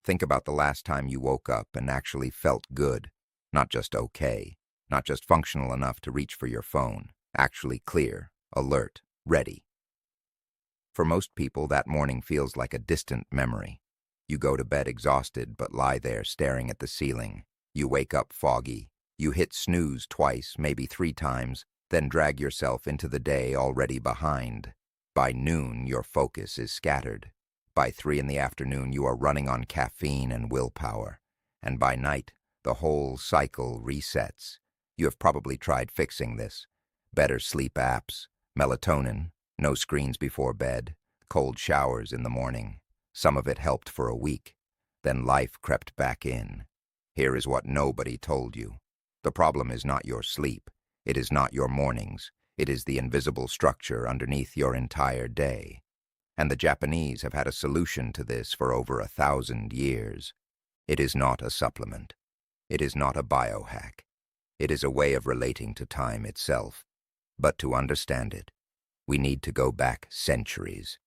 Think about the last time you woke up and actually felt good, not just okay, not just functional enough to reach for your phone, actually clear, alert, ready. For most people, that morning feels like a distant memory. You go to bed exhausted but lie there staring at the ceiling. You wake up foggy. You hit snooze twice, maybe 3 times, then drag yourself into the day already behind. By noon, your focus is scattered. By 3 in the afternoon, you are running on caffeine and willpower. And by night, the whole cycle resets. You have probably tried fixing this. Better sleep apps, melatonin, no screens before bed, cold showers in the morning. Some of it helped for a week. Then life crept back in. Here is what nobody told you. The problem is not your sleep. It is not your mornings. It is the invisible structure underneath your entire day. And the Japanese have had a solution to this for over 1,000 years. It is not a supplement. It is not a biohack. It is a way of relating to time itself. But to understand it, we need to go back centuries.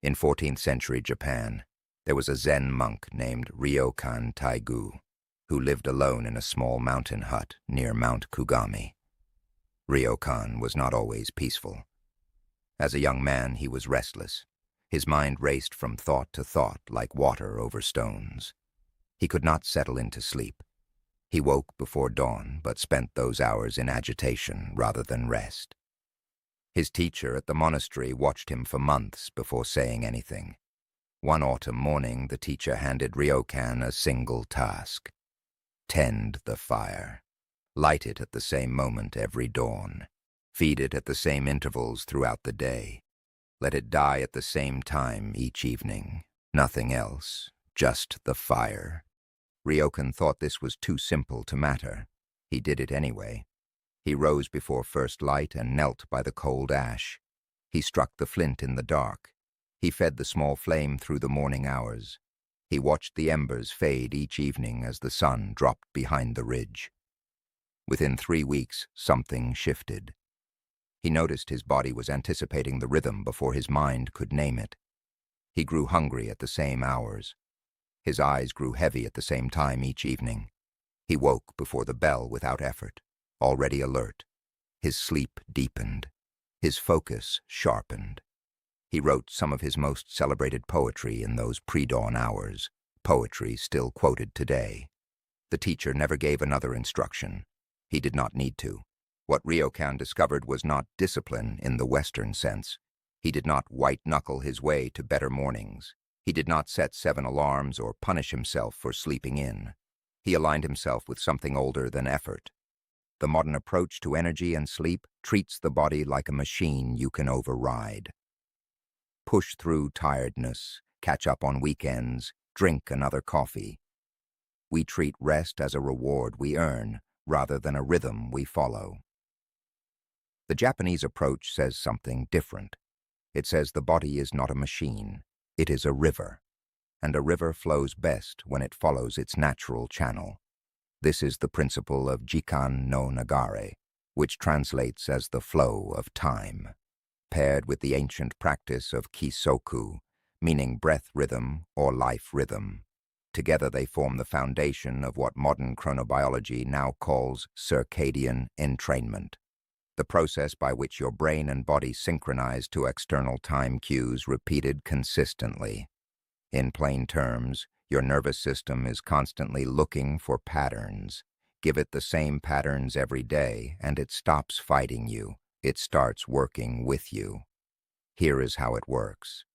In 14th century Japan, there was a Zen monk named Ryokan Taigu, who lived alone in a small mountain hut near Mount Kugami. Ryokan was not always peaceful. As a young man, he was restless. His mind raced from thought to thought like water over stones. He could not settle into sleep. He woke before dawn, but spent those hours in agitation rather than rest. His teacher at the monastery watched him for months before saying anything. One autumn morning, the teacher handed Ryokan a single task. Tend the fire. Light it at the same moment every dawn. Feed it at the same intervals throughout the day. Let it die at the same time each evening. Nothing else, just the fire. Ryokan thought this was too simple to matter. He did it anyway. He rose before first light and knelt by the cold ash. He struck the flint in the dark. He fed the small flame through the morning hours. He watched the embers fade each evening as the sun dropped behind the ridge. Within 3 weeks, something shifted. He noticed his body was anticipating the rhythm before his mind could name it. He grew hungry at the same hours. His eyes grew heavy at the same time each evening. He woke before the bell without effort, already alert. His sleep deepened. His focus sharpened. He wrote some of his most celebrated poetry in those pre-dawn hours, poetry still quoted today. The teacher never gave another instruction. He did not need to. What Ryokan discovered was not discipline in the Western sense. He did not white-knuckle his way to better mornings. He did not set 7 alarms or punish himself for sleeping in. He aligned himself with something older than effort. The modern approach to energy and sleep treats the body like a machine you can override. Push through tiredness, catch up on weekends, drink another coffee. We treat rest as a reward we earn, rather than a rhythm we follow. The Japanese approach says something different. It says the body is not a machine, it is a river, and a river flows best when it follows its natural channel. This is the principle of Jikan no Nagare, which translates as the flow of time, paired with the ancient practice of Kisoku, meaning breath rhythm or life rhythm. Together they form the foundation of what modern chronobiology now calls circadian entrainment, the process by which your brain and body synchronize to external time cues repeated consistently. In plain terms, your nervous system is constantly looking for patterns. Give it the same patterns every day, and it stops fighting you. It starts working with you. Here is how it works.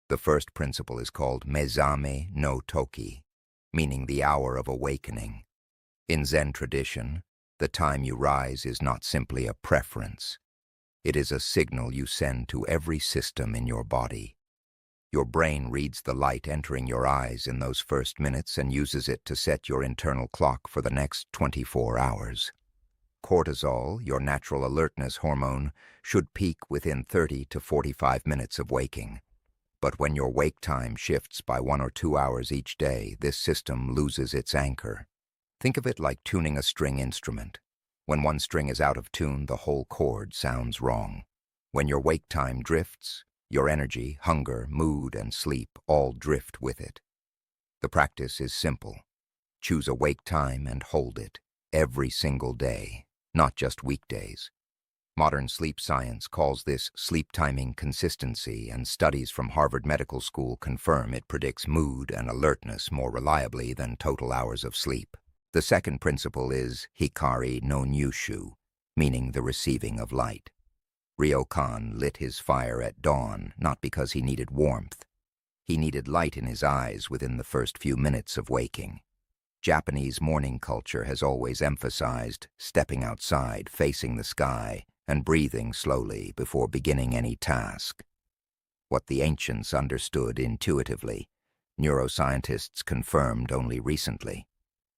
The first principle is called Mezame no Toki, meaning the hour of awakening. In Zen tradition, the time you rise is not simply a preference. It is a signal you send to every system in your body. Your brain reads the light entering your eyes in those first minutes and uses it to set your internal clock for the next 24 hours. Cortisol, your natural alertness hormone, should peak within 30 to 45 minutes of waking. But when your wake time shifts by 1 or 2 hours each day, this system loses its anchor. Think of it like tuning a string instrument. When one string is out of tune, the whole chord sounds wrong. When your wake time drifts, your energy, hunger, mood, and sleep all drift with it. The practice is simple. Choose a wake time and hold it every single day, not just weekdays. Modern sleep science calls this sleep timing consistency, and studies from Harvard Medical School confirm it predicts mood and alertness more reliably than total hours of sleep. The second principle is Hikari no Nyushu, meaning the receiving of light. Ryokan lit his fire at dawn, not because he needed warmth. He needed light in his eyes within the first few minutes of waking. Japanese morning culture has always emphasized stepping outside, facing the sky, and breathing slowly before beginning any task. What the ancients understood intuitively, neuroscientists confirmed only recently.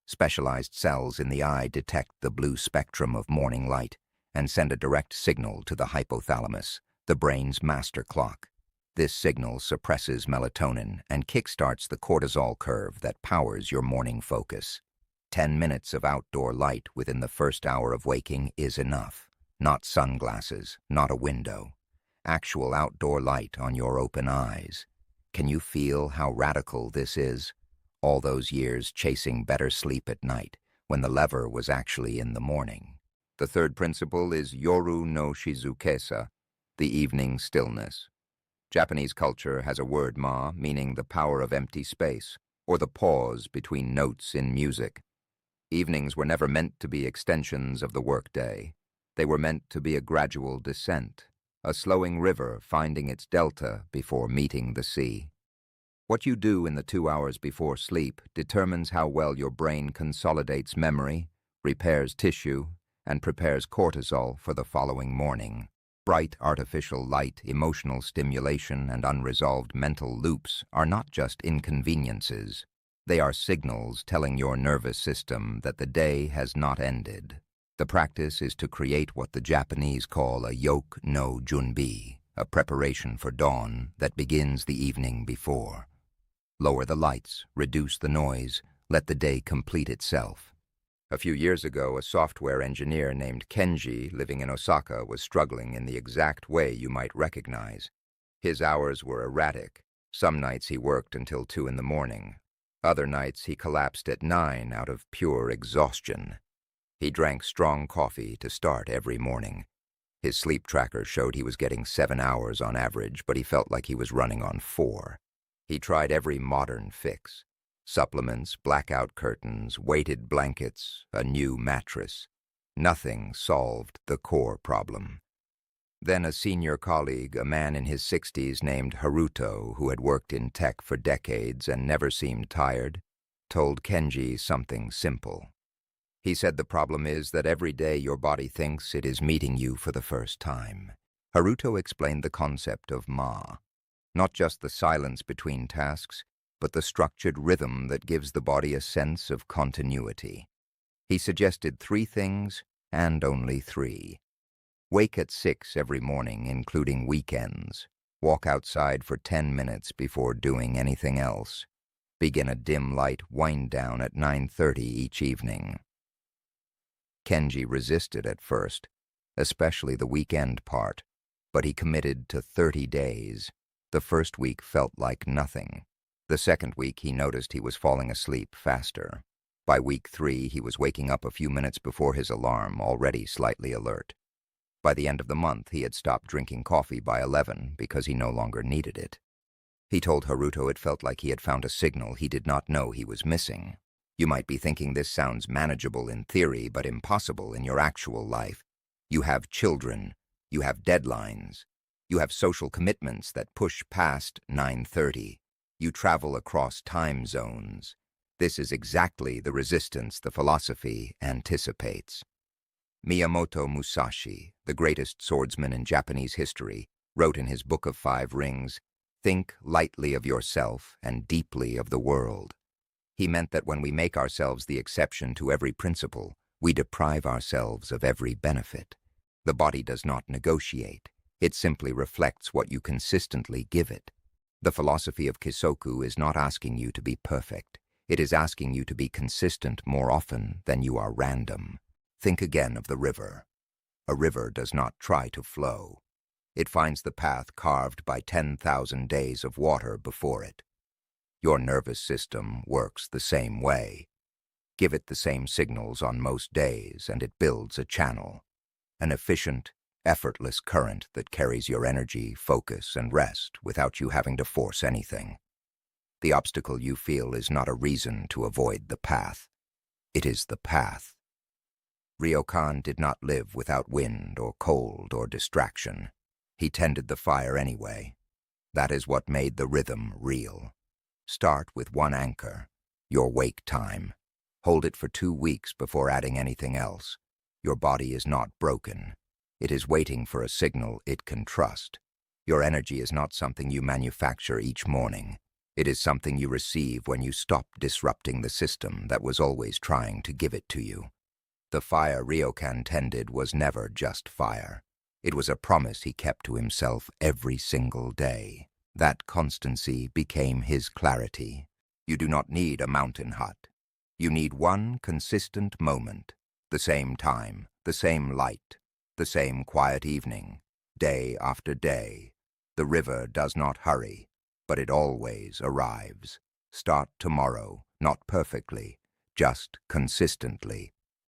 Specialized cells in the eye detect the blue spectrum of morning light and send a direct signal to the hypothalamus, the brain's master clock. This signal suppresses melatonin and kickstarts the cortisol curve that powers your morning focus. 10 minutes of outdoor light within the first hour of waking is enough. Not sunglasses, not a window. Actual outdoor light on your open eyes. Can you feel how radical this is? All those years chasing better sleep at night, when the lever was actually in the morning. The third principle is Yoru no Shizukesa, the evening stillness. Japanese culture has a word ma, meaning the power of empty space, or the pause between notes in music. Evenings were never meant to be extensions of the workday. They were meant to be a gradual descent, a slowing river finding its delta before meeting the sea. What you do in the 2 hours before sleep determines how well your brain consolidates memory, repairs tissue, and prepares cortisol for the following morning. Bright artificial light, emotional stimulation, and unresolved mental loops are not just inconveniences. They are signals telling your nervous system that the day has not ended. The practice is to create what the Japanese call a yoke no junbi, a preparation for dawn that begins the evening before. Lower the lights, reduce the noise, let the day complete itself. A few years ago, a software engineer named Kenji, living in Osaka, was struggling in the exact way you might recognize. His hours were erratic. Some nights he worked until 2 in the morning. Other nights he collapsed at 9 out of pure exhaustion. He drank strong coffee to start every morning. His sleep tracker showed he was getting 7 hours on average, but he felt like he was running on 4. He tried every modern fix. Supplements, blackout curtains, weighted blankets, a new mattress. Nothing solved the core problem. Then a senior colleague, a man in his 60s named Haruto, who had worked in tech for decades and never seemed tired, told Kenji something simple. He said the problem is that every day your body thinks it is meeting you for the first time. Haruto explained the concept of ma, not just the silence between tasks, but the structured rhythm that gives the body a sense of continuity. He suggested 3 things, and only 3. Wake at 6 every morning, including weekends. Walk outside for 10 minutes before doing anything else. Begin a dim light wind down at 9:30 each evening. Kenji resisted at first, especially the weekend part, but he committed to 30 days. The first week felt like nothing. The second week, he noticed he was falling asleep faster. By week 3, he was waking up a few minutes before his alarm, already slightly alert. By the end of the month, he had stopped drinking coffee by 11 because he no longer needed it. He told Haruto it felt like he had found a signal he did not know he was missing. You might be thinking this sounds manageable in theory, but impossible in your actual life. You have children. You have deadlines. You have social commitments that push past 9:30. You travel across time zones. This is exactly the resistance the philosophy anticipates. Miyamoto Musashi, the greatest swordsman in Japanese history, wrote in his Book of 5 Rings, "Think lightly of yourself and deeply of the world." He meant that when we make ourselves the exception to every principle, we deprive ourselves of every benefit. The body does not negotiate. It simply reflects what you consistently give it. The philosophy of Kisoku is not asking you to be perfect. It is asking you to be consistent more often than you are random. Think again of the river. A river does not try to flow. It finds the path carved by 10,000 days of water before it. Your nervous system works the same way. Give it the same signals on most days, and it builds a channel, an efficient, effortless current that carries your energy, focus, and rest without you having to force anything. The obstacle you feel is not a reason to avoid the path. It is the path. Ryokan did not live without wind or cold or distraction. He tended the fire anyway. That is what made the rhythm real. Start with one anchor, your wake time. Hold it for 2 weeks before adding anything else. Your body is not broken. It is waiting for a signal it can trust. Your energy is not something you manufacture each morning. It is something you receive when you stop disrupting the system that was always trying to give it to you. The fire Ryokan tended was never just fire. It was a promise he kept to himself every single day. That constancy became his clarity. You do not need a mountain hut. You need one consistent moment, the same time, the same light, the same quiet evening, day after day. The river does not hurry, but it always arrives. Start tomorrow, not perfectly, just consistently.